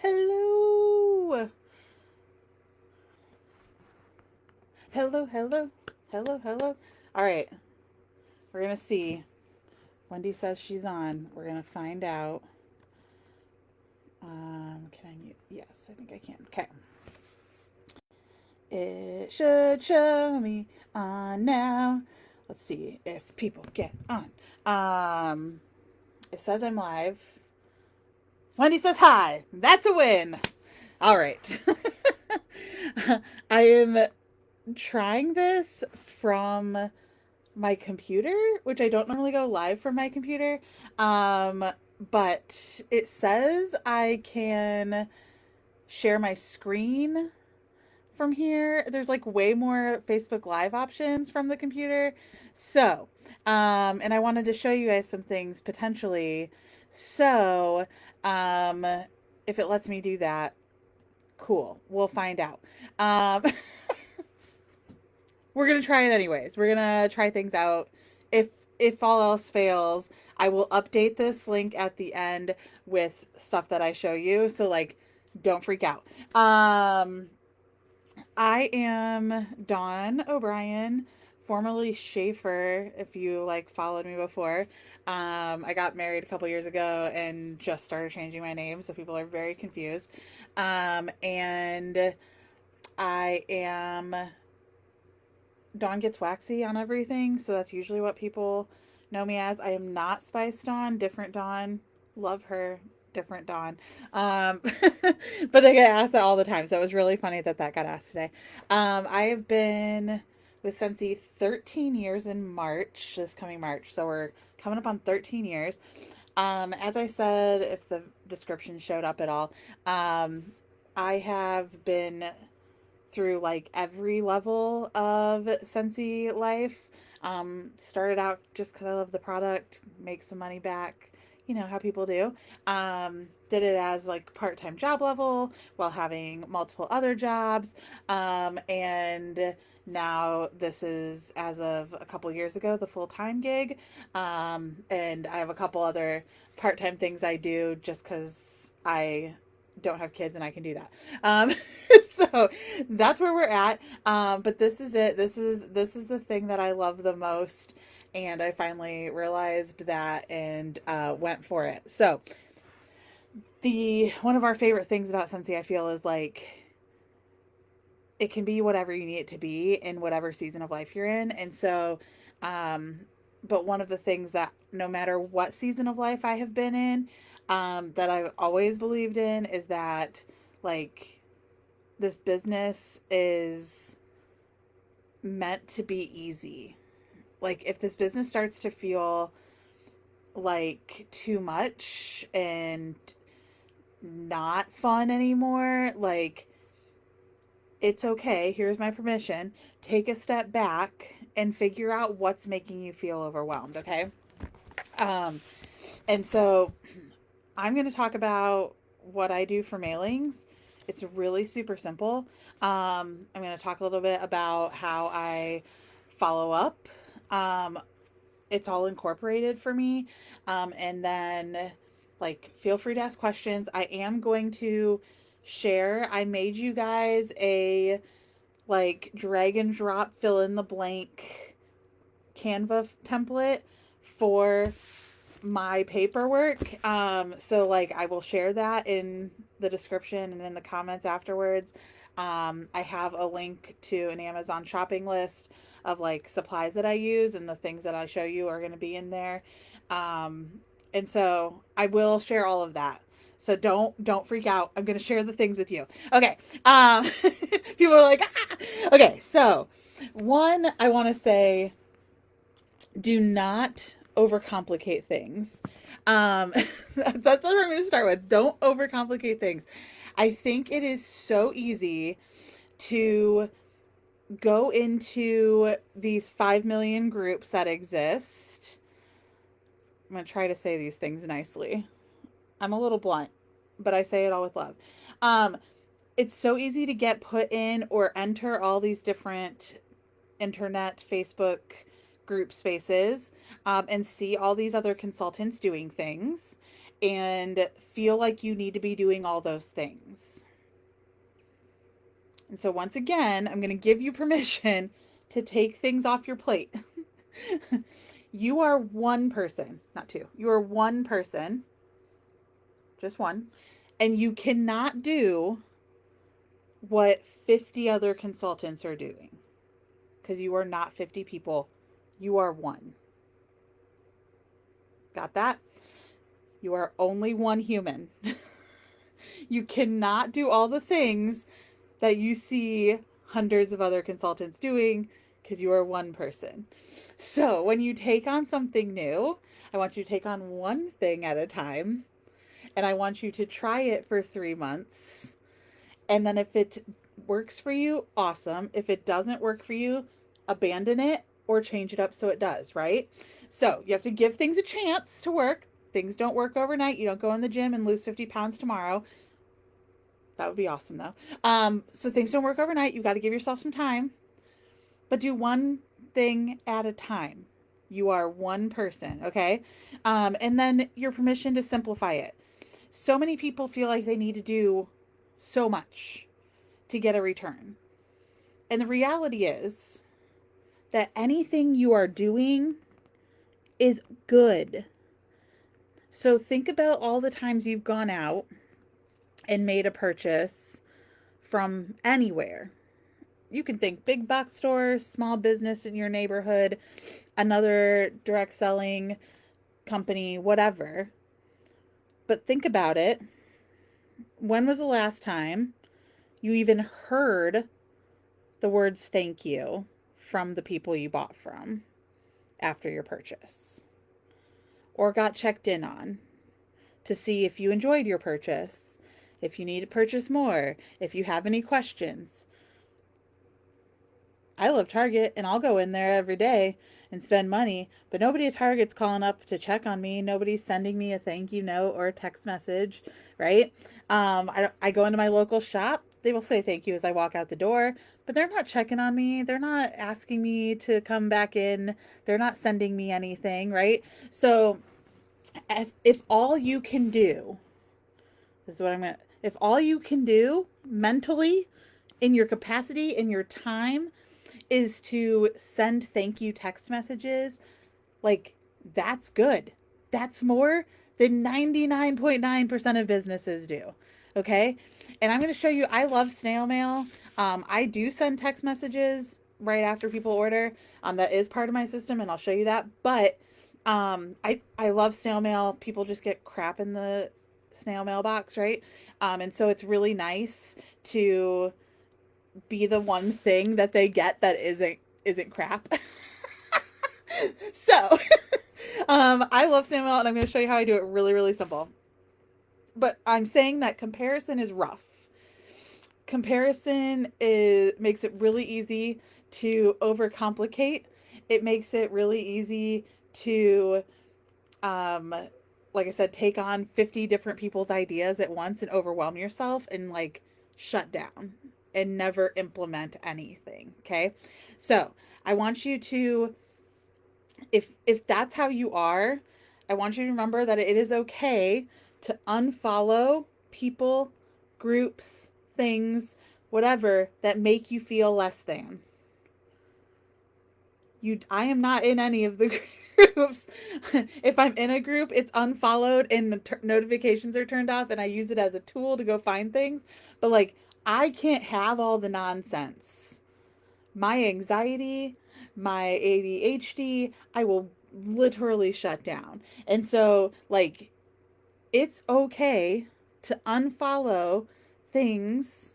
Hello. Hello, hello. Hello, hello. All right. We're going to see. Wendy says she's on. We're going to find out. Can I mute? Yes, I think I can. Okay. It should show me on now. Let's see if people get on. It says I'm live. Wendy says hi. That's a win. All right. I am trying this from my computer, which I don't normally go live from my computer. Um, but it says I can share my screen from here. There's like way more Facebook Live options from the computer. So, and I wanted to show you guys some things potentially. So, um, if it lets me do that, cool. We'll find out. Um, we're gonna try it anyways. We're gonna try things out. If if all else fails, I will update this link at the end with stuff that I show you. So like, don't freak out. I am Dawn O'Brien, formerly Schaefer, if you like followed me before. I got married a couple years ago and just started changing my name, so people are very confused. And I am DawnGetsWaxy on everything, so that's usually what people know me as. I am not Spice Dawn, different Dawn. Love her, different Dawn. Um, but they get asked that all the time, so it was really funny that that got asked today. I have been with Scentsy 13 years in March, this coming March, so we're coming up on 13 years. As I said, if the description showed up at all, I have been through like every level of Scentsy life. Started out just because I love the product, make some money back, you know how people do. Did it as like part-time job level while having multiple other jobs. And now this is, as of a couple years ago, the full-time gig. And I have a couple other part-time things I do just because I don't have kids and I can do that. So that's where we're at. But this is it. This is the thing that I love the most, and I finally realized that and went for it. So the one of our favorite things about Scentsy, I feel, is like it can be whatever you need it to be in whatever season of life you're in. And so, but one of the things that no matter what season of life I have been in, that I've always believed in is that like this business is meant to be easy. Like if this business starts to feel like too much and not fun anymore, like it's okay. Here's my permission. Take a step back and figure out what's making you feel overwhelmed, okay? Um and so I'm going to talk about what I do for mailings. It's really super simple. I'm going to talk a little bit about how I follow up. Um, it's all incorporated for me. And then, like, feel free to ask questions. I am going to share. I made you guys a, like, drag and drop fill in the blank Canva template for my paperwork. So like I will share that in the description and in the comments afterwards. I have a link to an Amazon shopping list of like supplies that I use, and the things that I show you are going to be in there. And so I will share all of that. So don't freak out. I'm going to share the things with you. Okay. People are like, ah! Okay. So one, I want to say, do not overcomplicate things. Um, that's what I'm going to start with. Don't overcomplicate things. I think it is so easy to go into these 5 million groups that exist. I'm going to try to say these things nicely. I'm a little blunt, but I say it all with love. Um, it's so easy to get put in or enter all these different internet, Facebook group spaces, and see all these other consultants doing things and feel like you need to be doing all those things. And so once again, I'm going to give you permission to take things off your plate. You are one person, not two. You are one person, just one, and you cannot do what 50 other consultants are doing, because you are not 50 people. You are one. Got that? You are only one human. You cannot do all the things that you see hundreds of other consultants doing, because you are one person. So when you take on something new, I want you to take on one thing at a time, and I want you to try it for 3 months. And then if it works for you, awesome. If it doesn't work for you, abandon it or change it up so it does, right? So you have to give things a chance to work. Things don't work overnight. You don't go in the gym and lose 50 pounds tomorrow. That would be awesome, though. So things don't work overnight. You got to give yourself some time, but do one thing at a time. You are one person, okay? And then your permission to simplify it. So many people feel like they need to do so much to get a return. And the reality is that anything you are doing is good. So think about all the times you've gone out and made a purchase from anywhere. You can think big box store, small business in your neighborhood, another direct selling company, whatever. But think about it. When was the last time you even heard the words thank you from the people you bought from after your purchase? Or got checked in on to see if you enjoyed your purchase, if you need to purchase more, if you have any questions. I love Target, and I'll go in there every day and spend money, but nobody at Target's calling up to check on me. Nobody's sending me a thank you note or a text message, right? I go into my local shop. They will say thank you as I walk out the door, but they're not checking on me. They're not asking me to come back in. They're not sending me anything, right? So if all you can do, this is what I'm going to, if all you can do mentally in your capacity, in your time, is to send thank you text messages, like, that's good. That's more than 99.9% of businesses do. Okay. And I'm going to show you, I love snail mail. I do send text messages right after people order. That is part of my system, and I'll show you that. But I love snail mail. People just get crap in the snail mail box, right? And so it's really nice to be the one thing that they get that isn't crap. So I love snail mail, and I'm going to show you how I do it really, really simple. But I'm saying that comparison is rough. Comparison makes it really easy to overcomplicate. It makes it really easy to, like I said, take on 50 different people's ideas at once and overwhelm yourself and like shut down and never implement anything. Okay. So I want you to, if that's how you are, I want you to remember that it is okay to unfollow people, groups, things, whatever that make you feel less than. I am not in any of the groups. If I'm in a group, it's unfollowed and the notifications are turned off, and I use it as a tool to go find things. But like, I can't have all the nonsense. My anxiety, my ADHD, I will literally shut down. And so like, it's okay to unfollow things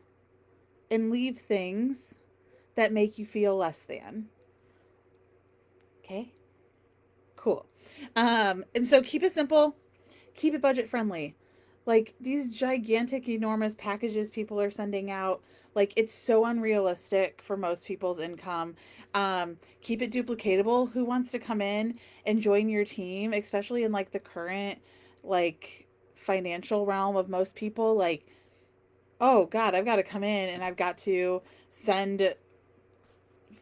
and leave things that make you feel less than. Okay? Cool. And so keep it simple, keep it budget friendly. Like these gigantic, enormous packages people are sending out, like it's so unrealistic for most people's income. Keep it duplicatable. Who wants to come in and join your team, especially in like the current like financial realm of most people? Like, oh God, I've got to come in and I've got to send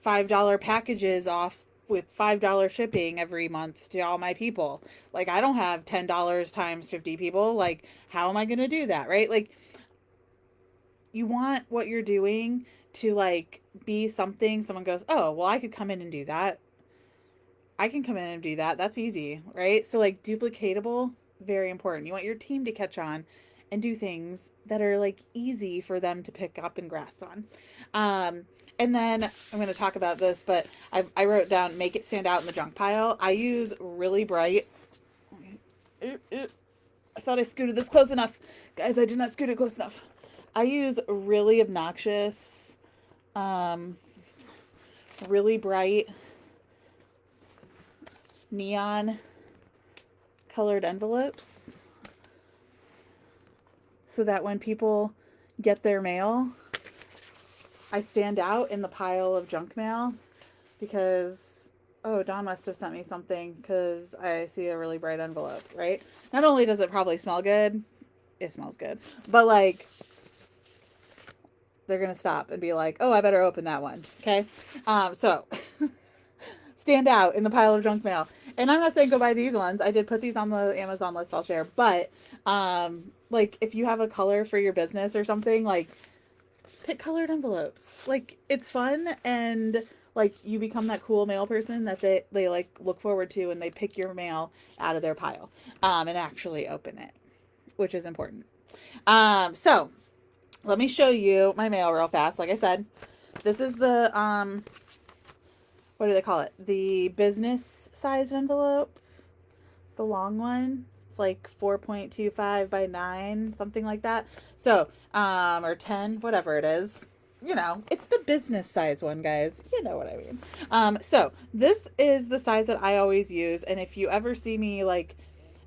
$5 packages off with $5 shipping every month to all my people. Like, I don't have $10 times 50 people. Like, how am I going to do that? Right? Like, you want what you're doing to like be something someone goes, oh, well, I could come in and do that. I can come in and do that. That's easy, right? So like duplicatable, very important. You want your team to catch on and do things that are like easy for them to pick up and grasp on. And then I'm going to talk about this, but I wrote down make it stand out in the junk pile. I use really bright. I thought I scooted this close enough. Guys, I did not scoot it close enough. I use really obnoxious, really bright neon colored envelopes so that when people get their mail, I stand out in the pile of junk mail because, oh, Dawn must have sent me something because I see a really bright envelope, right? Not only does it probably smell good, it smells good, but like they're going to stop and be like, oh, I better open that one. Okay. So stand out in the pile of junk mail. And I'm not saying go buy these ones. I did put these on the Amazon list I'll share. But like if you have a color for your business or something, like pick colored envelopes. Like it's fun and like you become that cool mail person that they like look forward to and they pick your mail out of their pile and actually open it, which is important. So let me show you my mail real fast. Like I said, this is the what do they call it? The business sized envelope, the long one. It's like 4.25 by 9, something like that. So, or 10, whatever it is. You know, it's the business size one, guys. You know what I mean. So this is the size that I always use. And if you ever see me like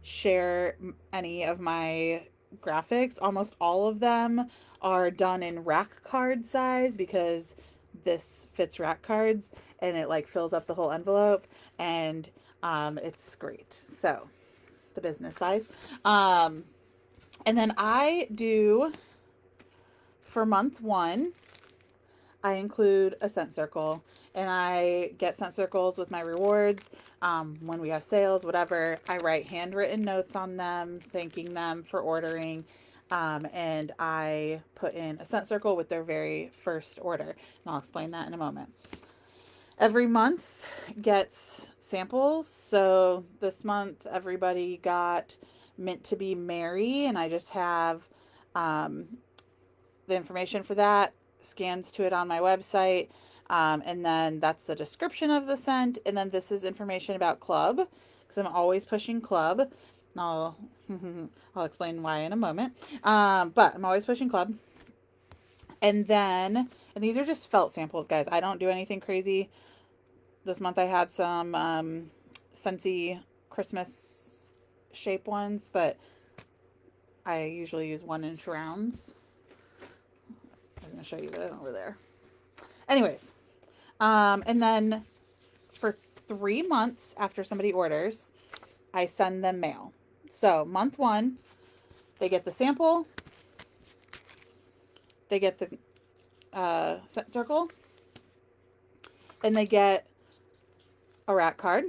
share any of my graphics, almost all of them are done in rack card size because this fits rack cards and it like fills up the whole envelope and it's great. So the business size. And then I do for month 1, I include a scent circle and I get scent circles with my rewards. When we have sales, whatever, I write handwritten notes on them, thanking them for ordering. And I put in a scent circle with their very first order. And I'll explain that in a moment. Every month gets samples. So this month, everybody got Mint to Be Merry. And I just have the information for that, scans to it on my website. And then that's the description of the scent. And then this is information about Club because I'm always pushing Club. I'll explain why in a moment. But I'm always pushing Club. And then, and these are just felt samples, guys. I don't do anything crazy. This month I had some Scentsy Christmas shape ones, but I usually use 1-inch rounds. I was going to show you that over there. Anyways, and then for 3 months after somebody orders, I send them mail. So month 1, they get the sample, they get the scent circle, and they get a rack card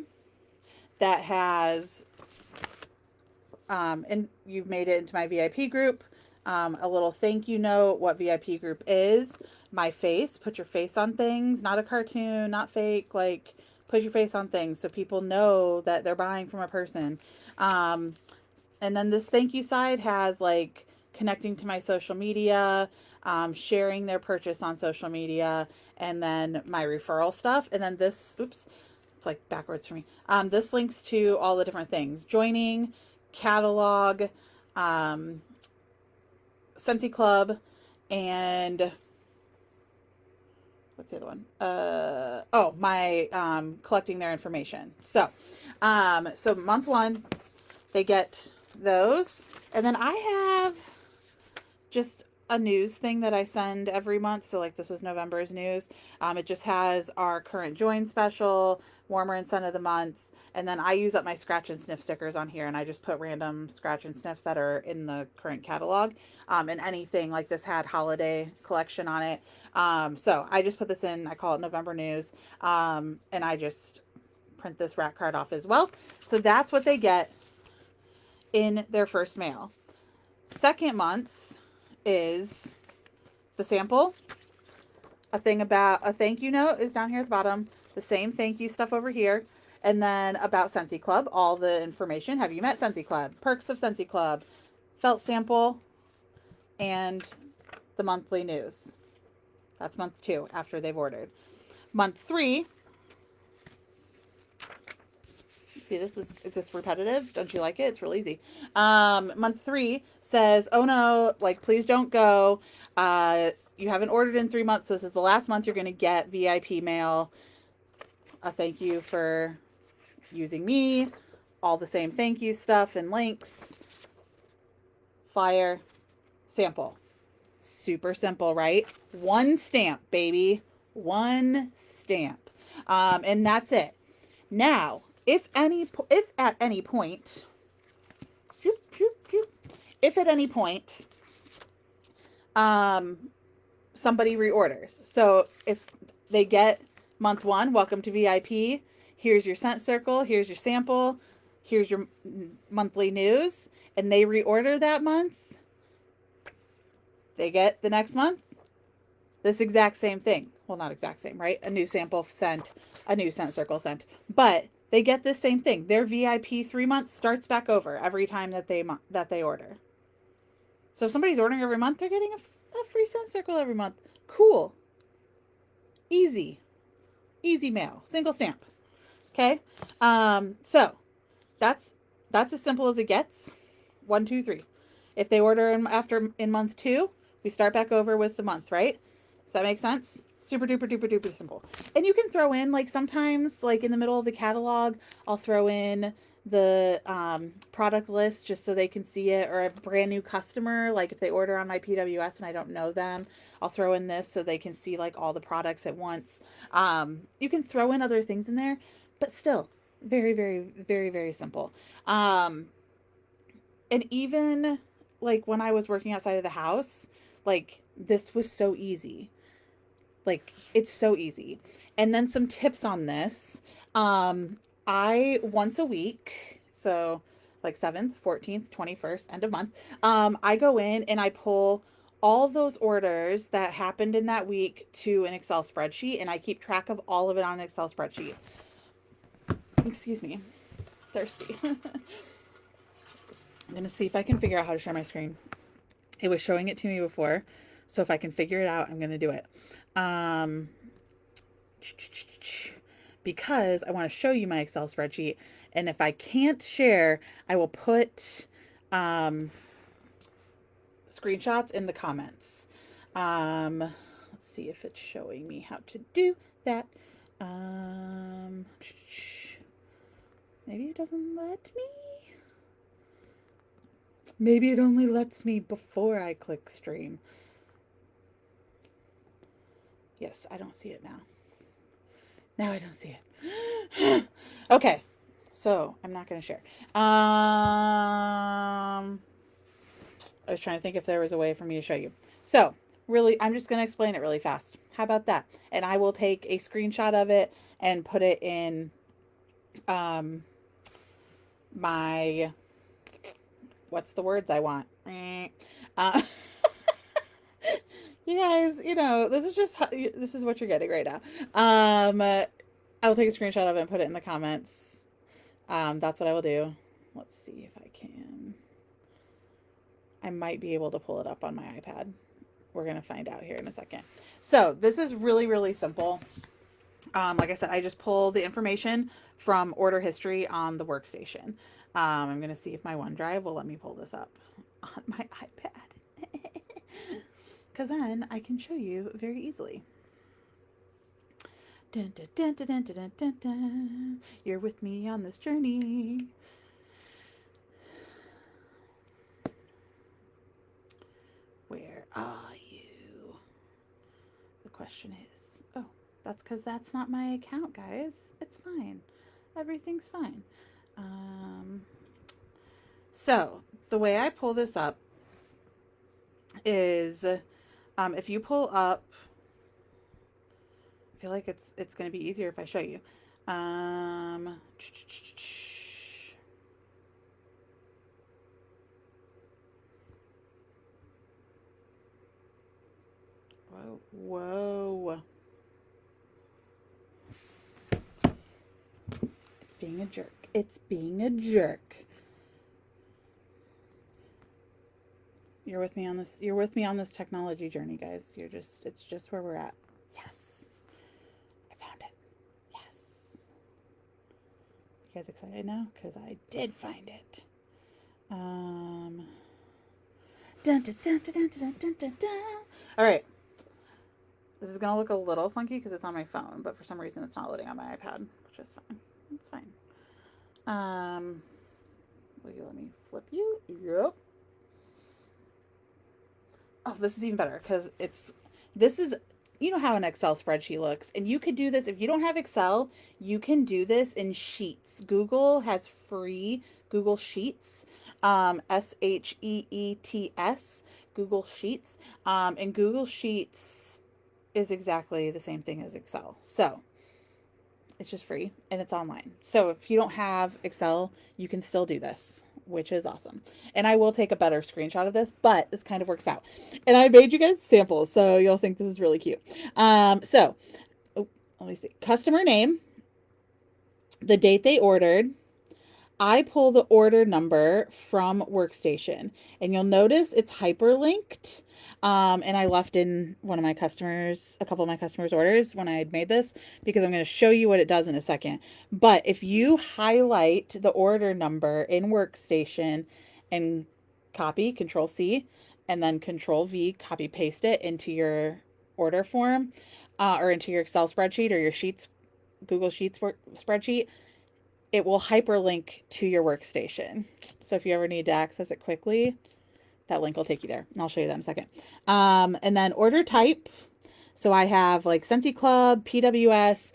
that has, and you've made it into my VIP group, a little thank you note, what VIP group is, my face, put your face on things, not a cartoon, not fake, like put your face on things so people know that they're buying from a person. And then this thank you side has like connecting to my social media, sharing their purchase on social media, and then my referral stuff. And then this, oops, it's like backwards for me. This links to all the different things. Joining, catalog, Scentsy Club, and what's the other one? Oh, my collecting their information. So, so month 1, they get those. And then I have just a news thing that I send every month. So like this was November's news. It just has our current join special, warmer and sun of the month. And then I use up my scratch and sniff stickers on here and I just put random scratch and sniffs that are in the current catalog. And anything like this had holiday collection on it. So I just put this in, I call it November news. And I just print this rat card off as well. So that's what they get in their first mail. Second month is the sample. A thing about a thank you note is down here at the bottom. The same thank you stuff over here. And then about Scentsy Club, all the information. Have you met Scentsy Club? Perks of Scentsy Club. Felt sample. And the monthly news. That's month 2 after they've ordered. Month 3. See, is this repetitive? Don't you like it? It's real easy. Month 3 says, oh no, like, please don't go. You haven't ordered in 3 months, so this is the last month you're going to get VIP mail. A thank you for using me. All the same thank you stuff and links. Flyer. Sample. Super simple, right? 1 stamp, baby. 1 stamp. And that's it. Now, if at any point, somebody reorders. So if they get month 1, welcome to VIP. Here's your scent circle. Here's your sample. Here's your monthly news. And they reorder that month. They get the next month this exact same thing. Well, not exact same, right? A new sample sent, a new scent circle sent. But they get this same thing. Their VIP 3 months starts back over every time that they order. So if somebody's ordering every month, they're getting a free scent circle every month. Cool. Easy. Easy mail. Single stamp. Okay? So that's as simple as it gets. 1, 2, 3. If they order in month 2, we start back over with the month, right? Does that make sense? Super duper duper duper simple. And you can throw in, like, sometimes, like, in the middle of the catalog, I'll throw in the product list just so they can see it, or a brand new customer, like if they order on my PWS and I don't know them, I'll throw in this so they can see, like, all the products at once. You can throw in other things in there, but still very, very, very, very simple. And even, like, when I was working outside of the house, like, this was so easy. Like, it's so easy. And then some tips on this. I, once a week, so like 7th, 14th, 21st, end of month, I go in and I pull all those orders that happened in that week to an Excel spreadsheet, and I keep track of all of it on an Excel spreadsheet. Excuse me. Thirsty. I'm going to see if I can figure out how to share my screen. It was showing it to me before, so if I can figure it out, I'm going to do it. Because I want to show you my Excel spreadsheet, and if I can't share, I will put screenshots in the comments. Let's see if it's showing me how to do that. Maybe it doesn't let me. Maybe it only lets me before I click stream. Yes, I don't see it now. Now I don't see it. Okay, so I'm not going to share. I was trying to think if there was a way for me to show you. So really, I'm just going to explain it really fast. How about that? And I will take a screenshot of it and put it in my, what's the words I want? You guys, you know, this is what you're getting right now. I will take a screenshot of it and put it in the comments. That's what I will do. Let's see if I can. I might be able to pull it up on my iPad. We're going to find out here in a second. So this is really, really simple. Like I said, I just pull the information from order history on the workstation. I'm going to see if my OneDrive will let me pull this up on my iPad. Because then I can show you very easily. Dun, dun, dun, dun, dun, dun, dun, dun. You're with me on this journey. Where are you? The question is, oh, that's because that's not my account, guys. It's fine. Everything's fine. So the way I pull this up is, if you pull up, I feel like it's going to be easier if I show you. Um, whoa, whoa. It's being a jerk. It's being a jerk. You're with me on this. You're with me on this technology journey, guys. It's just where we're at. Yes. I found it. Yes. You guys excited now? Because I did find it. Dun, dun, dun, dun, dun, dun, dun, dun, dun. All right. This is going to look a little funky because it's on my phone, but for some reason it's not loading on my iPad, which is fine. It's fine. Will you let me flip you? Yep. Oh, this is even better because this is, you know how an Excel spreadsheet looks. And you could do this, if you don't have Excel, you can do this in Sheets. Google has free Google Sheets, Sheets, Google Sheets. And Google Sheets is exactly the same thing as Excel. So it's just free and it's online. So if you don't have Excel, you can still do this, which is awesome. And I will take a better screenshot of this, but this kind of works out. And I made you guys samples, so you'll think this is really cute. Let me see. Customer name, the date they ordered. I pull the order number from Workstation, and you'll notice it's hyperlinked. And I left in a couple of my customers' orders when I had made this, because I'm going to show you what it does in a second. But if you highlight the order number in Workstation and copy, Control C, and then Control V, copy paste it into your order form, or into your Excel spreadsheet or your Google Sheets spreadsheet, it will hyperlink to your Workstation. So if you ever need to access it quickly, that link will take you there. And I'll show you that in a second. And then order type. So I have like Scentsy Club, PWS,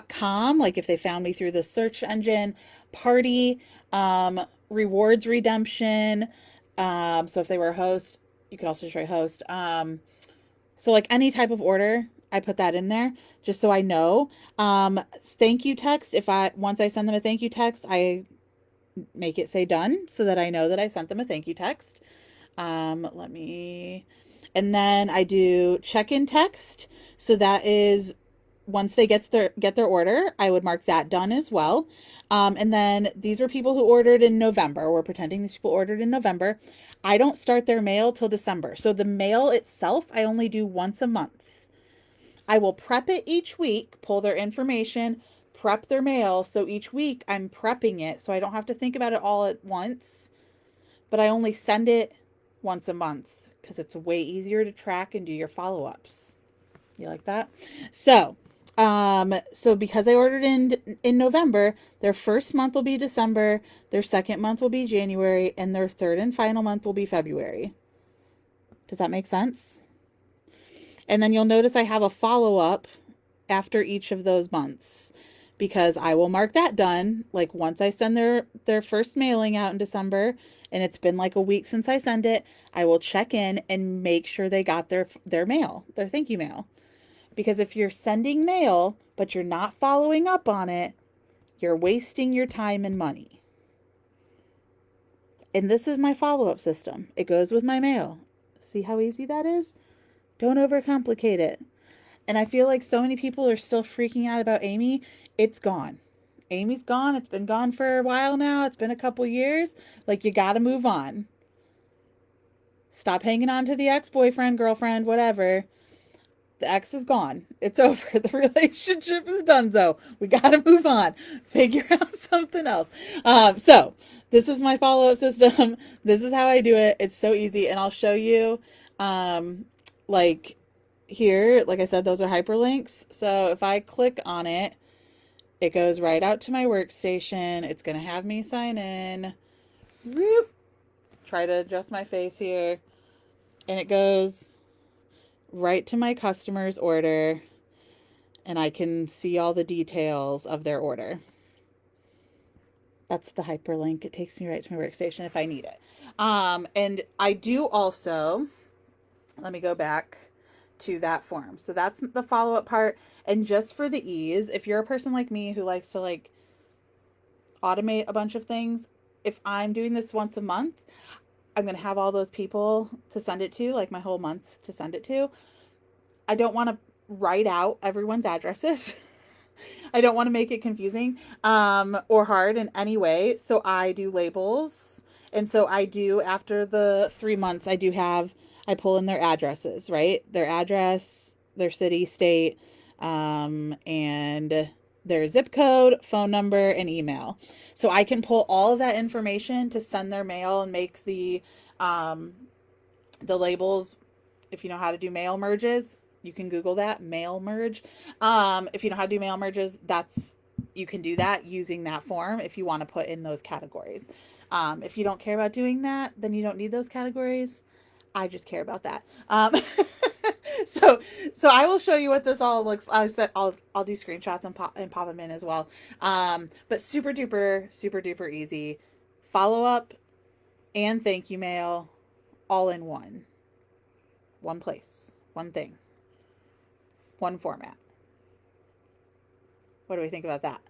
.com, like if they found me through the search engine, party, rewards redemption. So if they were a host, you could also try host. So like any type of order, I put that in there just so I know. Thank you text. Once I send them a thank you text, I make it say done so that I know that I sent them a thank you text. And then I do check-in text. So that is once they get their order, I would mark that done as well. And then these were people who ordered in November. We're pretending these people ordered in November. I don't start their mail till December. So the mail itself, I only do once a month. I will prep it each week, pull their information, prep their mail. So each week I'm prepping it so I don't have to think about it all at once. But I only send it once a month because it's way easier to track and do your follow-ups. You like that? So because I ordered in November, their first month will be December, their second month will be January, and their third and final month will be February. Does that make sense? And then you'll notice I have a follow-up after each of those months, because I will mark that done. Like once I send their first mailing out in December, and it's been like a week since I send it, I will check in and make sure they got their mail, their thank you mail. Because if you're sending mail, but you're not following up on it, you're wasting your time and money. And this is my follow-up system. It goes with my mail. See how easy that is? Don't overcomplicate it. And I feel like so many people are still freaking out about Amy. It's gone. Amy's gone. It's been gone for a while now. It's been a couple years. Like, you got to move on. Stop hanging on to the ex-boyfriend, girlfriend, whatever. The ex is gone. It's over. The relationship is done. So we got to move on. Figure out something else. So this is my follow-up system. This is how I do it. It's so easy. And I'll show you, like here, like I said, those are hyperlinks. So if I click on it, it goes right out to my workstation. It's going to have me sign in. Whoop. Try to adjust my face here. And it goes right to my customer's order, and I can see all the details of their order. That's the hyperlink. It takes me right to my workstation if I need it. And I do also, let me go back to that form. So that's the follow-up part. And just for the ease, if you're a person like me who likes to like automate a bunch of things, if I'm doing this once a month, I'm going to have all those people to send it to, like my whole month to send it to. I don't want to write out everyone's addresses. I don't want to make it confusing or hard in any way. So I do labels. And so I do, after the 3 months, I pull in their addresses, right? Their address, their city, state, and their zip code, phone number, and email. So I can pull all of that information to send their mail and make the labels. If you know how to do mail merges, you can Google that, mail merge. If you know how to do mail merges, you can do that using that form if you want to put in those categories. If you don't care about doing that, then you don't need those categories. I just care about that. So I will show you what this all looks. I said I'll do screenshots and pop them in as well. But super duper easy. Follow up and thank you mail all in one place, one thing, one format. What do we think about that?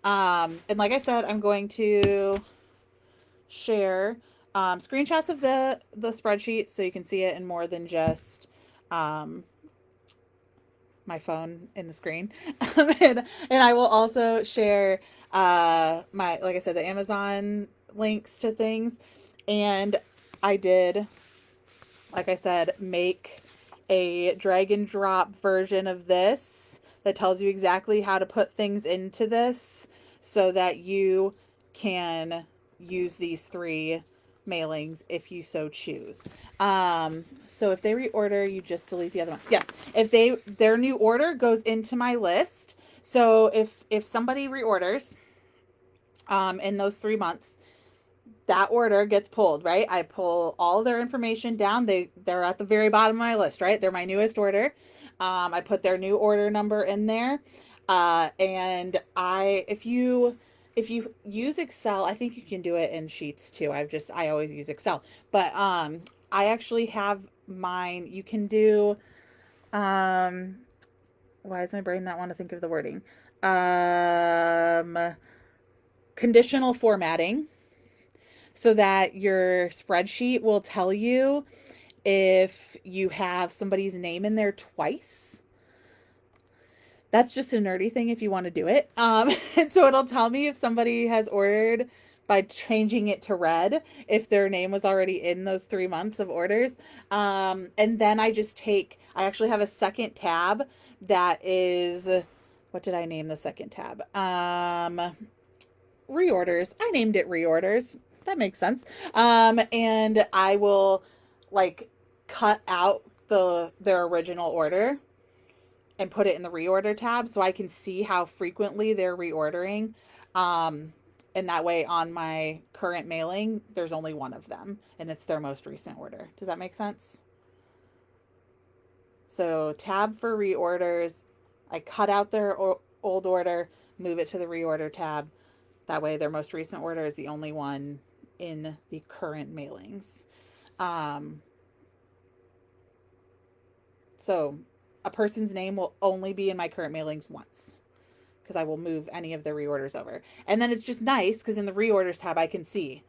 And like I said, I'm going to share screenshots of the spreadsheet so you can see it in more than just my phone in the screen. And I will also share like I said, the Amazon links to things. And I did, like I said, make a drag and drop version of this that tells you exactly how to put things into this so that you can use these 3 mailings if you so choose. So if they reorder, you just delete the other ones. Yes, if their new order goes into my list. So if somebody reorders in those 3 months, that order gets pulled, right? I pull all their information down. They're at the very bottom of my list, right? They're my newest order. I put their new order number in there. And if you use Excel, I think you can do it in Sheets too. I always use Excel, but I actually have mine. You can do, why does my brain not want to think of the wording? Conditional formatting, so that your spreadsheet will tell you if you have somebody's name in there twice. That's just a nerdy thing if you want to do it. And so it'll tell me if somebody has ordered by changing it to red, if their name was already in those 3 months of orders. And then I actually have a second tab that is, what did I name the second tab? Reorders. I named it reorders. That makes sense. And I will like cut out their original order and put it in the reorder tab so I can see how frequently they're reordering. And that way on my current mailing, there's only one of them and it's their most recent order. Does that make sense? So tab for reorders, I cut out their old order, move it to the reorder tab. That way their most recent order is the only one in the current mailings. So a person's name will only be in my current mailings once because I will move any of the reorders over. And then it's just nice because in the reorders tab, I can see,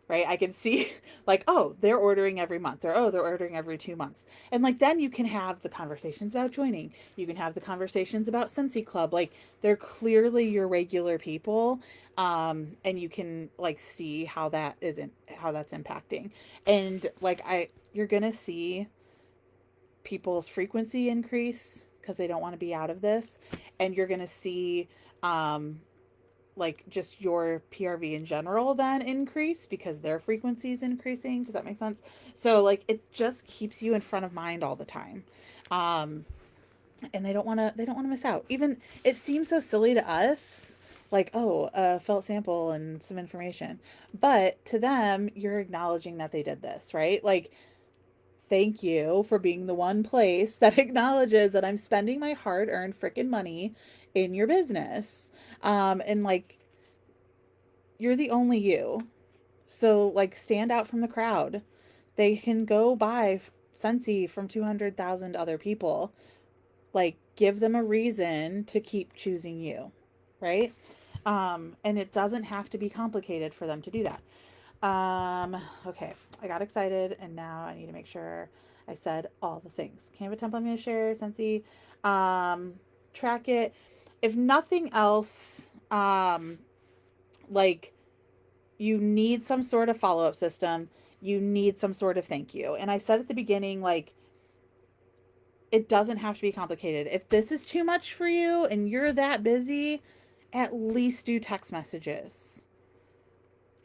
right? I can see like, oh, they're ordering every month, or, oh, they're ordering every 2 months. And like, then you can have the conversations about joining. You can have the conversations about Scentsy Club. Like, they're clearly your regular people. And you can like see how that's impacting. And like, you're going to see people's frequency increase because they don't want to be out of this. And you're going to see, like just your PRV in general then increase because their frequency is increasing. Does that make sense? So like it just keeps you in front of mind all the time. And they don't want to miss out. Even it seems so silly to us, like, oh, a felt sample and some information, but to them, you're acknowledging that they did this, right? Like, thank you for being the one place that acknowledges that I'm spending my hard-earned freaking money in your business. And like, you're the only you. So like, stand out from the crowd. They can go buy Scentsy from 200,000 other people. Like, give them a reason to keep choosing you, right? And it doesn't have to be complicated for them to do that. Okay, I got excited, and now I need to make sure I said all the things. Canva template I'm going to share, Scentsy, track it. If nothing else, like, you need some sort of follow-up system. You need some sort of thank you. And I said at the beginning, like, it doesn't have to be complicated. If this is too much for you and you're that busy, at least do text messages.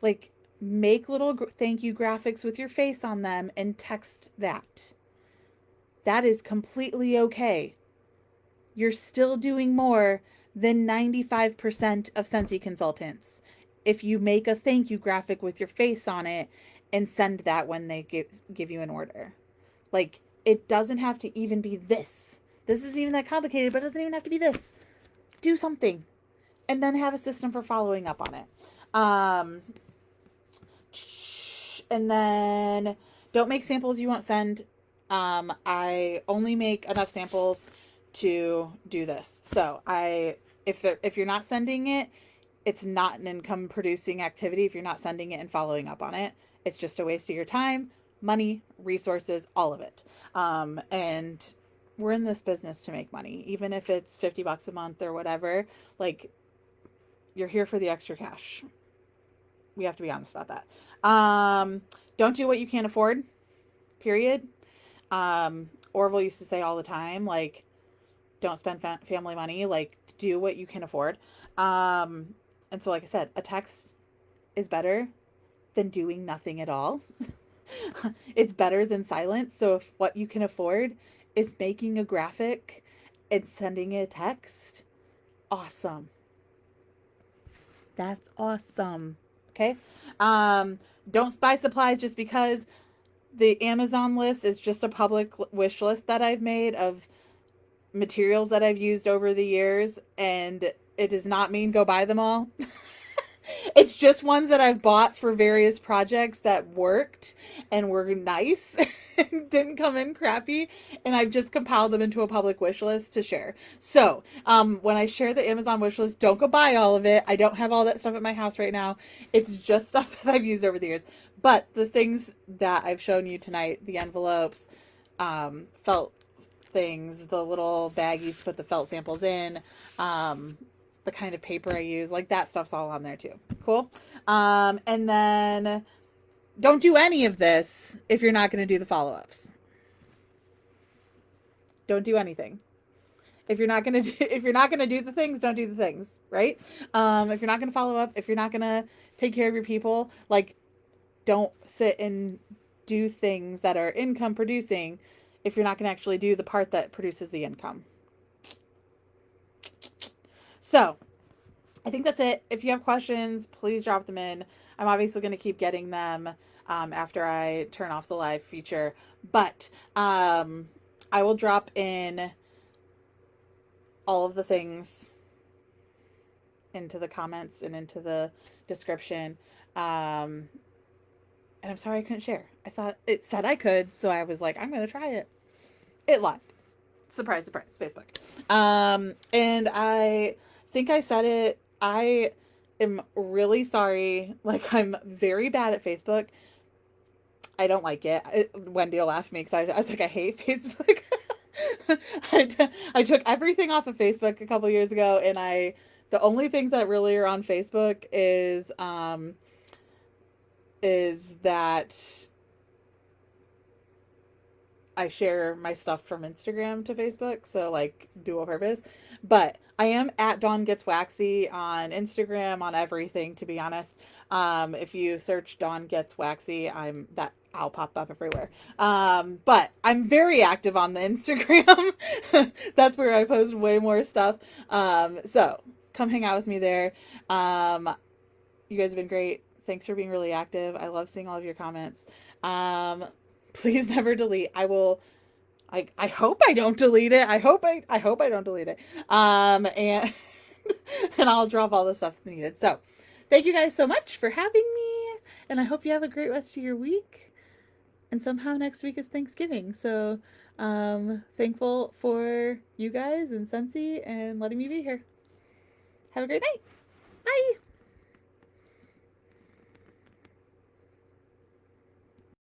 Like, make little thank you graphics with your face on them and text that. That is completely okay. You're still doing more than 95% of Scentsy consultants if you make a thank you graphic with your face on it and send that when they give you an order. Like, it doesn't have to even be this. This isn't even that complicated, but it doesn't even have to be this. Do something and then have a system for following up on it. And then don't make samples you won't send. I only make enough samples to do this. So if you're not sending it, it's not an income producing activity. If you're not sending it and following up on it, it's just a waste of your time, money, resources, all of it. And we're in this business to make money, even if it's $50 a month or whatever. Like, you're here for the extra cash. We have to be honest about that. Don't do what you can't afford, period. Orville used to say all the time, like, don't spend family money, like, do what you can afford. And so, like I said, a text is better than doing nothing at all. It's better than silence. So if what you can afford is making a graphic and sending a text, awesome. That's awesome. Okay. Don't buy supplies just because the Amazon list is just a public wish list that I've made of materials that I've used over the years, and it does not mean go buy them all. It's just ones that I've bought for various projects that worked and were nice and didn't come in crappy, and I've just compiled them into a public wish list to share. So when I share the Amazon wish list, don't go buy all of it. I don't have all that stuff at my house right now. It's just stuff that I've used over the years. But the things that I've shown you tonight, the envelopes, felt things, the little baggies to put the felt samples in, the kind of paper I use, like, that stuff's all on there too. Cool. And then don't do any of this if you're not going to do the follow-ups. Don't do anything. If you're not going to do the things, don't do the things, right? If you're not going to follow up, if you're not going to take care of your people, like, don't sit and do things that are income producing if you're not going to actually do the part that produces the income. So I think that's it. If you have questions, please drop them in. I'm obviously going to keep getting them after I turn off the live feature, but I will drop in all of the things into the comments and into the description. And I'm sorry I couldn't share. I thought it said I could, so I was like, I'm going to try it. It lied. Surprise, surprise, Facebook. And I think I said it. I am really sorry. Like, I'm very bad at Facebook. I don't like it. Wendy will laugh at me because I was like, I hate Facebook. I took everything off of Facebook a couple years ago, and the only things that really are on Facebook is that I share my stuff from Instagram to Facebook, so, like, dual purpose. But I am at DawnGetsWaxy on Instagram, on everything, to be honest. If you search DawnGetsWaxy, I'll pop up everywhere. But I'm very active on the Instagram. That's where I post way more stuff. So come hang out with me there. You guys have been great. Thanks for being really active. I love seeing all of your comments. Please never delete. I hope I don't delete it. I hope I don't delete it. And and I'll drop all the stuff needed. So thank you guys so much for having me, and I hope you have a great rest of your week. And somehow next week is Thanksgiving. So thankful for you guys and Sensi and letting me be here. Have a great night. Bye.